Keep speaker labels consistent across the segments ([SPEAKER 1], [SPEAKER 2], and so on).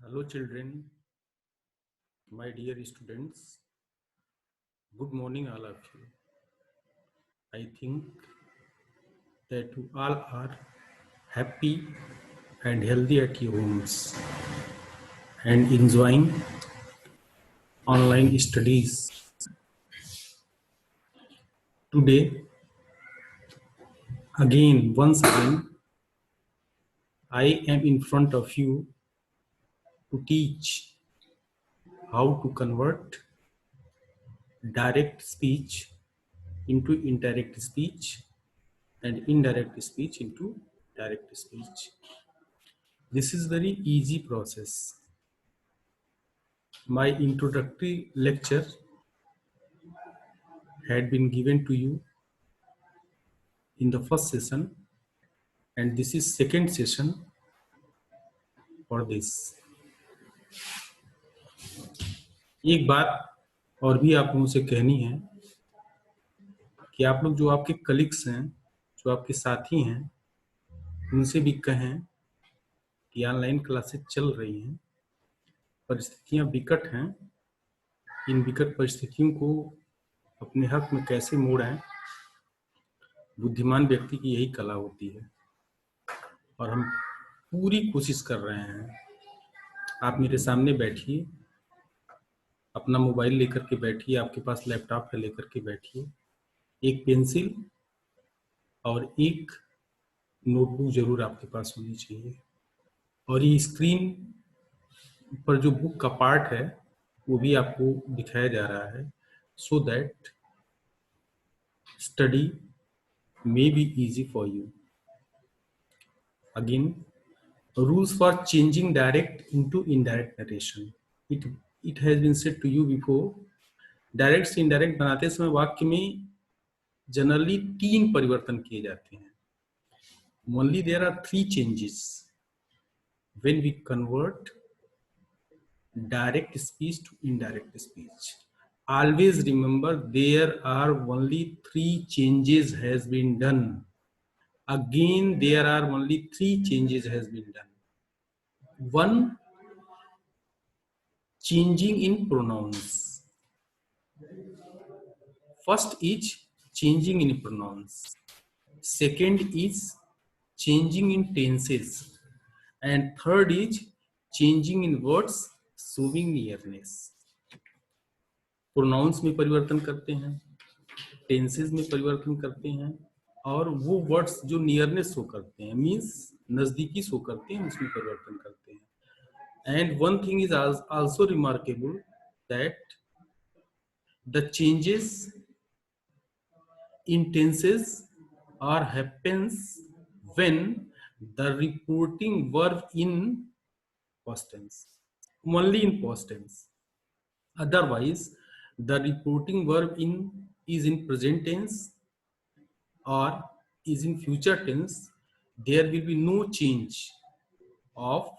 [SPEAKER 1] Hello children, my dear students. Good morning all of you. I think that you all are happy and healthy at your homes and enjoying online studies. Today, once again, I am in front of you to teach how to convert direct speech into indirect speech and indirect speech into direct speech. This is very easy process. My introductory lecture had been given to you in the first session, and this is second session for this. एक बात और भी आप लोगों से कहनी है कि आप लोग जो आपके कलीग्स हैं, जो आपके साथी हैं, उनसे भी कहें कि ऑनलाइन क्लासेस चल रही हैं, परिस्थितियां विकट हैं, इन विकट परिस्थितियों को अपने हक में कैसे मोड़ें, बुद्धिमान व्यक्ति की यही कला होती है और हम पूरी कोशिश कर रहे हैं। आप मेरे सामने बैठिए, अपना मोबाइल लेकर के बैठिए, आपके पास लैपटॉप है लेकर के बैठिए, एक पेंसिल और एक नोटबुक जरूर आपके पास होनी चाहिए। और ये स्क्रीन पर जो बुक का पार्ट है वो भी आपको दिखाया जा रहा है, so that study may be easy for you. Again, rules for changing direct into indirect narration. It has been said to you before. Direct से इनडायरेक्ट बनाते समय वाक्य में जनरली 3 परिवर्तन किए जाते हैं. Only there are 3 changes when we convert direct speech to indirect speech. Always remember there are only 3 changes has been done. Again, there are only 3 changes has been done. One, changing in pronouns. First is changing in pronouns. Second is changing in tenses. And third is changing in words showing nearness. Pronouns में परिवर्तन करते हैं, tenses में परिवर्तन करते हैं, और वो वर्ड्स जो नियरनेस शो करते हैं, मीन्स नजदीकी शो करते हैं, उसमें परिवर्तन करते हैं. And one thing is also remarkable that the changes in tenses are happens when the reporting verb in past tense, only in past tense. Otherwise, the reporting verb is in present tense or is in future tense. There will be no change of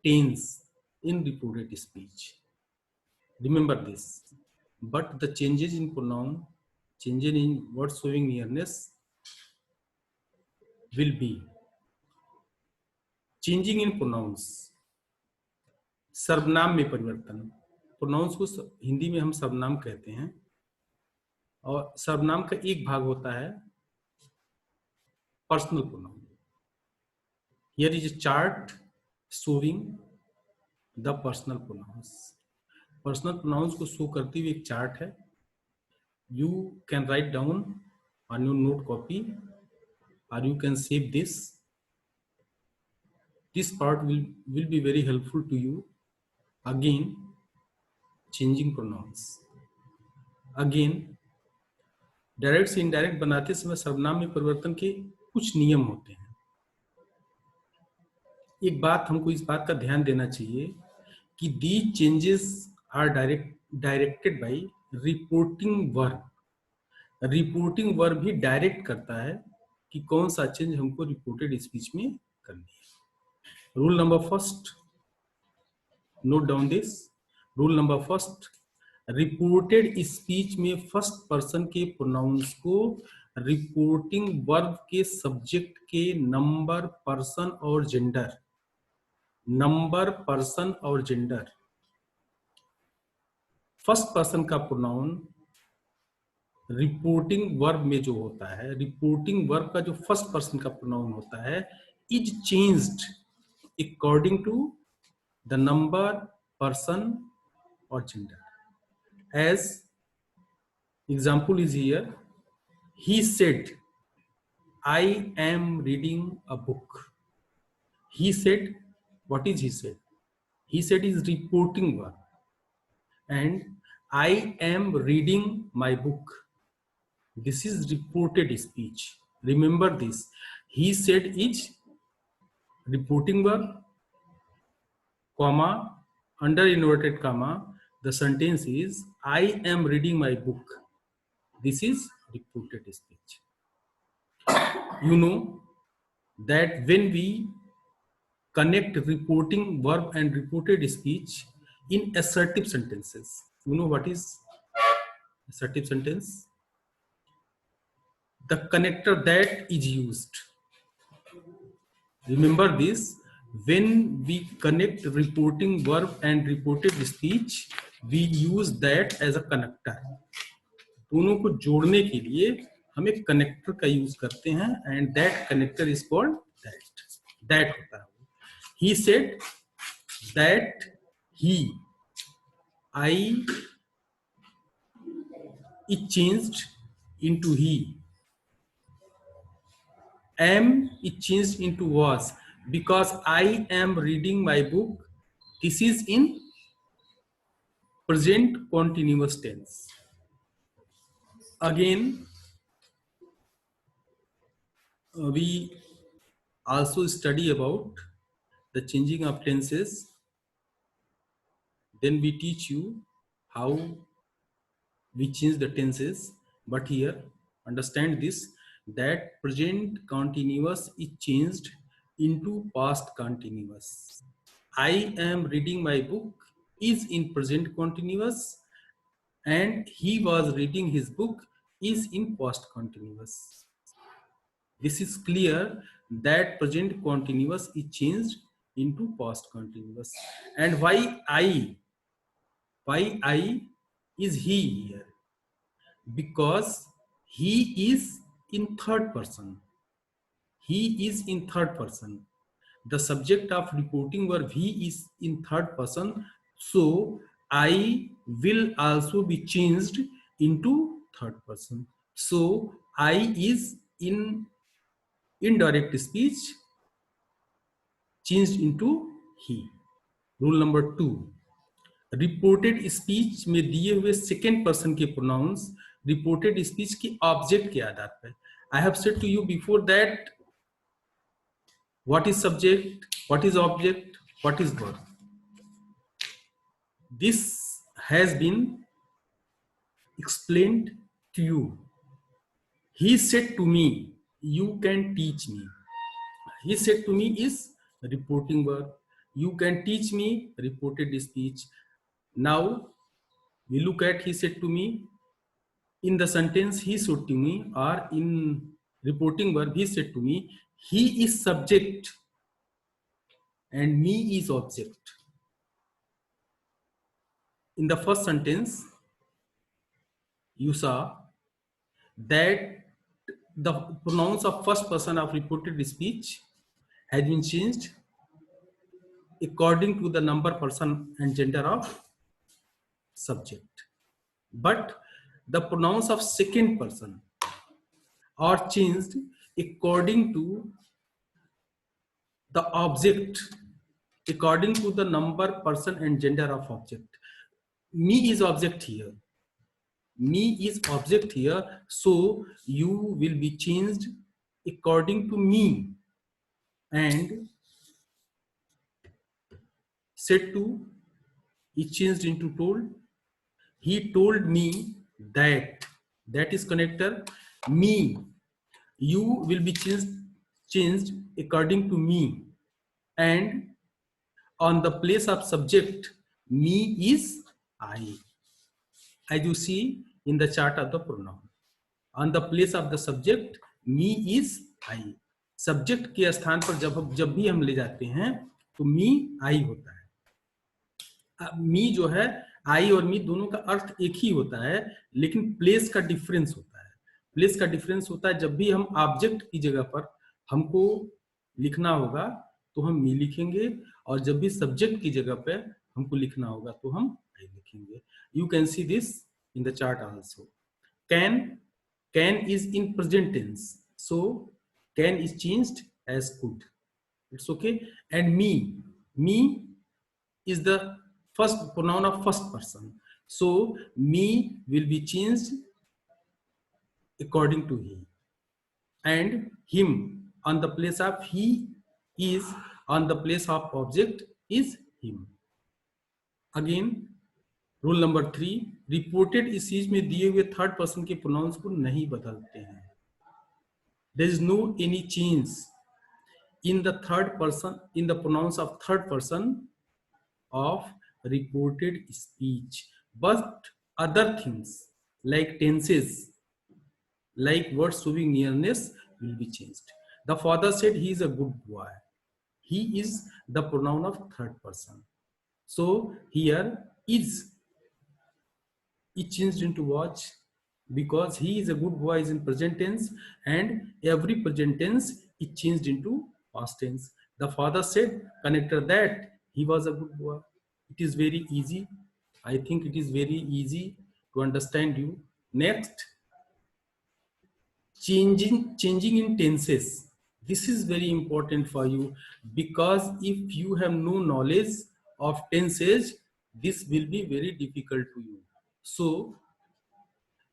[SPEAKER 1] tense in reported speech. Remember this. But the changes in pronoun, changes in word showing nearness will be changing in pronouns. सर्वनाम में परिवर्तन. Pronounce को हिंदी में हम सर्वनाम कहते हैं, और सर्वनाम का एक भाग होता है personal pronoun. Here is a chart showing the personal pronouns. Personal pronouns को शो करती हुई एक चार्ट है. You can write down on your note copy or you can save this. This part will be very helpful to you. Again, changing pronouns. Again, direct से indirect बनाते समय सर्वनाम में परिवर्तन के कुछ नियम होते हैं. एक बात हमको इस बात का ध्यान देना चाहिए कि these changes are directed by reporting verb. Reporting verb भी डायरेक्ट करता है कि कौन सा चेंज हमको रिपोर्टेड स्पीच में करनी है. Rule number first, note down this. Rule number first, reported speech में फर्स्ट पर्सन के प्रोनाउंस को रिपोर्टिंग वर्ब के सब्जेक्ट के नंबर, पर्सन और जेंडर नंबर, पर्सन और जेंडर। फर्स्ट पर्सन का प्रोनाउन रिपोर्टिंग वर्ब में जो होता है, रिपोर्टिंग वर्ब का जो फर्स्ट पर्सन का प्रोनाउन होता है, is changed according to the number, person और gender. As example is here, he said I am reading a book. He said, what is he said? He said is reporting verb, and I am reading my book. This is reported speech. Remember this. He said is reporting verb, comma, under inverted comma, the sentence is I am reading my book. This is reported speech. You know that when we connect reporting verb and reported speech in assertive sentences. You know what is assertive sentence? The connector that is used. Remember this, when we connect reporting verb and reported speech, we use that as a connector. दोनों को जोड़ने के लिए हम एक connector का use करते हैं, and that connector is called that. That होता है, he said that he, I is changed into he, am is changed into was, because I am reading my book. This is in present continuous tense. Again, we also study about the changing of tenses. Then we teach you how we change the tenses. But here, understand this, that present continuous is changed into past continuous. I am reading my book is in present continuous, and he was reading his book is in past continuous. This is clear that present continuous is changed into past continuous. And why I is he here? Because he is in third person. He is in third person. The subject of reporting verb he is in third person, so I will also be changed into third person. So I is in indirect speech changed into he. Rule number 2, reported speech में दिए हुए second person के pronouns reported speech के object के आधार पर। I have said to you before that what is subject, what is object, what is verb. This has been explained to you. He said to me, you can teach me. He said to me is reporting verb. You can teach me, reported speech. Now we look at he said to me. In the sentence he said to me, or in reporting verb he said to me, he is subject and me is object. In the first sentence you saw that the pronouns of first person of reported speech has been changed according to the number, person and gender of subject. But the pronouns of second person are changed according to the object, according to the number, person and gender of object. Me is object here. Me is object here, so you will be changed according to me. And said to is changed into told. He told me that. That is connector. Me, you will be changed according to me. And on the place of subject, me is I. As you see in the chart of the pronoun, on the place of the subject, me is I. Subject के स्थान पर जब भी हम ले जाते हैं तो मी आई होता है। मी जो है, आई और मी दोनों का अर्थ एक ही होता है, लेकिन प्लेस का डिफरेंस होता है। प्लेस का डिफरेंस होता है, जब भी हम ऑब्जेक्ट की जगह पर हमको लिखना होगा तो हम मी लिखेंगे, और जब भी सब्जेक्ट की जगह पे हमको लिखना होगा तो हम आई लिखेंगे। You can see this in the chart also. Can is in present tense, so can is changed as could, it's okay. And me is the first pronoun of first person, so me will be changed according to he, and him on the place of he is, on the place of object is him. Again, rule number 3, reported इस चीज में दिए हुए third person के pronounce को नहीं बदलते हैं। There is no any change in the third person, in the pronouns of third person of reported speech, but other things like tenses, like words showing nearness will be changed. The father said he is a good boy. He is the pronoun of third person, so here is changed into was, because he is a good boy is in present tense, and every present tense is changed into past tense. The father said, connector that he was a good boy. It is very easy. I think it is very easy to understand you. Next, changing in tenses. This is very important for you, because if you have no knowledge of tenses, this will be very difficult to you. So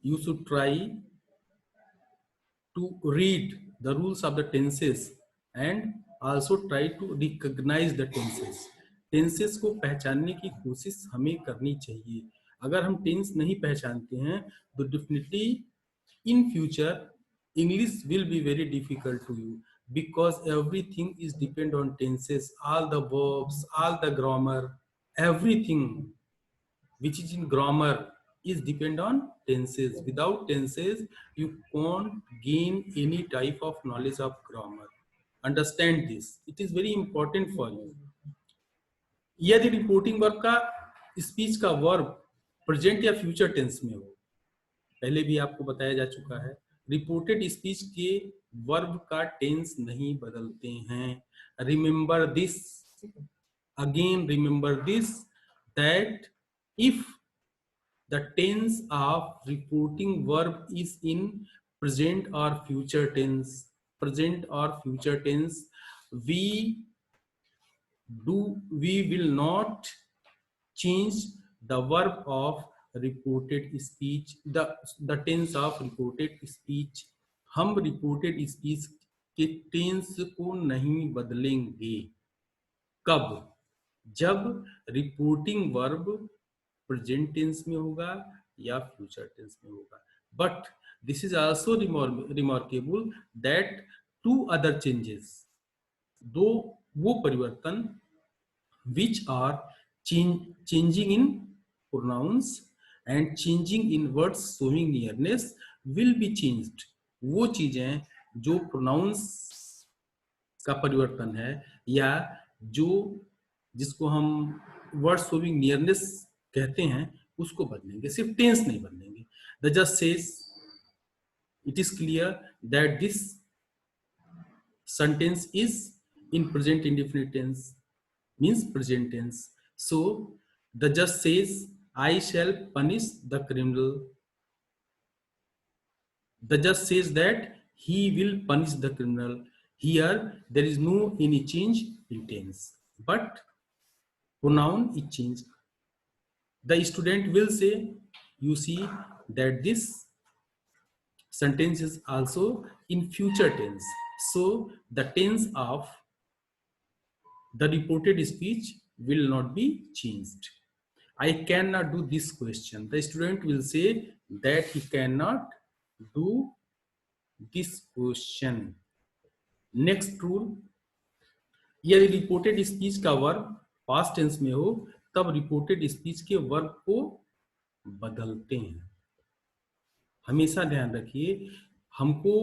[SPEAKER 1] you should try to read the rules of the tenses and also try to recognize the tenses. Tenses को पहचानने की कोशिश हमें करनी चाहिए। अगर हम tense नहीं पहचानते हैं तो definitely in future English will be very difficult to you, because everything is depend on tenses, all the verbs, all the grammar, everything which is in grammar is depend on tenses. Without tenses, you can't gain any type of knowledge of grammar. Understand this. It is very important for you. यदि reporting verb का speech का verb present या future tense में हो, पहले भी आपको बताया जा चुका है, रिपोर्टेड स्पीच के वर्ब का टेंस नहीं बदलते हैं। Remember this, again remember this, that if the tense of reporting verb is in present or future tense, we will not change the verb of reported speech, the tense of reported speech. हम reported speech के tense को नहीं बदलेंगे। कब? जब reporting verb present tense में होगा या फ्यूचर टेंस में होगा। But this is also remarkable that two other changes, दो वो परिवर्तन which are changing in pronouns and changing in words showing nearness will be changed. वो चीजें जो प्रोनाउंस का परिवर्तन है, या जो जिसको हम वर्ड शोविंग नियरनेस कहते हैं, उसको बदलेंगे, सिर्फ टेंस नहीं बदलेंगे। द जज says it is clear that this sentence is in present indefinite tense, means present tense. So the जज says I shall punish the criminal. The जज says that he will punish the criminal. Here there is no any change in tense, but pronoun is changed. The student will say, you see that this sentence is also in future tense, so the tense of the reported speech will not be changed. I cannot do this question. The student will say that he cannot do this question. Next rule, यदि reported speech का verb past tense में हो तब reported speech के verb को बदलते हैं। हमेशा ध्यान रखिए, हमको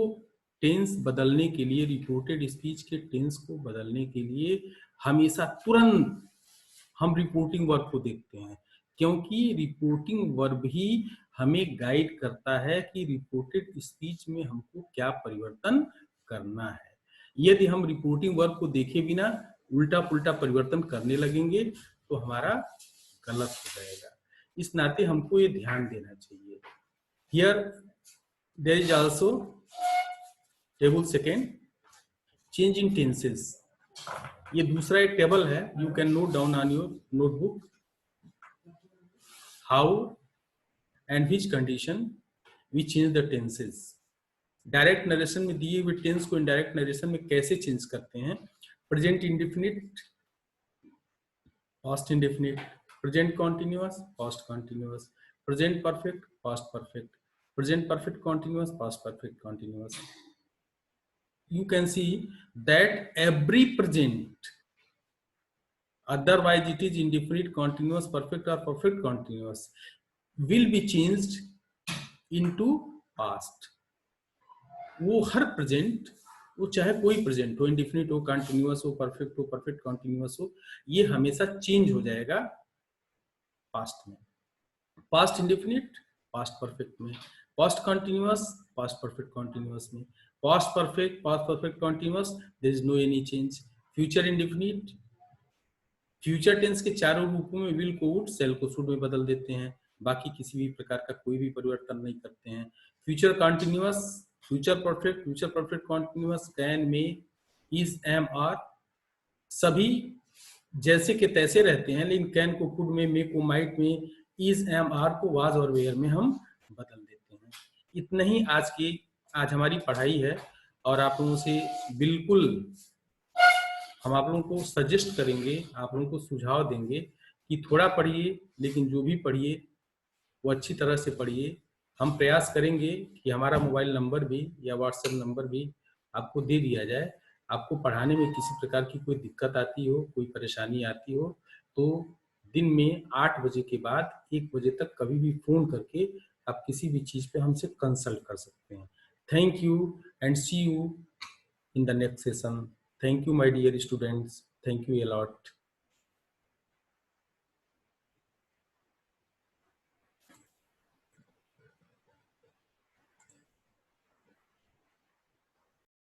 [SPEAKER 1] टेंस बदलने के लिए, रिपोर्टेड स्पीच के टेंस को बदलने के लिए हमेशा तुरंत हम रिपोर्टिंग वर्ब को देखते हैं, क्योंकि रिपोर्टिंग वर्ब ही हमें गाइड करता है कि रिपोर्टेड स्पीच में हमको क्या परिवर्तन करना है। यदि हम रिपोर्टिंग वर्ब को देखे बिना उल्टा पुल्टा परिवर्तन करने लगेंगे तो हमारा गलत हो जाएगा। इस नाते हमको ये ध्यान देना चाहिए। Here there is also table second, change in tenses. ये दूसरा एक टेबल है, you can note down on your notebook. How and which condition we change the tenses. Direct narration में दिए हुए टेंस को इनडायरेक्ट नरेशन में कैसे चेंज करते हैं। Present indefinite, past indefinite, present continuous, past continuous, present perfect, past perfect, present perfect continuous, past perfect continuous. You can see that every present, otherwise it is indefinite continuous, perfect or perfect continuous, will be changed into past. वो हर present, वो चाहे कोई present हो, indefinite हो, continuous हो, perfect continuous हो, ये हमेशा चेंज हो जाएगा पास्ट में। पास्ट इंडेफिनिट पास्ट परफेक्ट में, past continuous past perfect continuous में, past perfect continuous there is no any change. Future indefinite, future tense के चारों रूपों में विल को वुड, सेल को शुड में बदल देते हैं, बाकी किसी भी प्रकार का कोई भी परिवर्तन नहीं करते हैं। Future continuous, future perfect continuous, can, may, is, am, are सभी जैसे के तैसे रहते हैं, लेकिन कैन को कुड में, मे को माइट में, इज, एम, आर को वाज और वेयर में हम बदल देते हैं। इतना ही आज हमारी पढ़ाई है, और आप लोगों से बिल्कुल हम आप लोगों को सजेस्ट करेंगे, आप लोगों को सुझाव देंगे कि थोड़ा पढ़िए, लेकिन जो भी पढ़िए वो अच्छी तरह से पढ़िए। हम प्रयास करेंगे कि हमारा मोबाइल नंबर भी या व्हाट्सएप नंबर भी आपको दे दिया जाए। आपको पढ़ाने में किसी प्रकार की कोई दिक्कत आती हो, कोई परेशानी आती हो, तो दिन में 8 बजे के बाद 1 बजे तक कभी भी फोन करके आप किसी भी चीज पे हमसे कंसल्ट कर सकते हैं। Thank you and see you in the next session. Thank you, my dear students. Thank you a lot.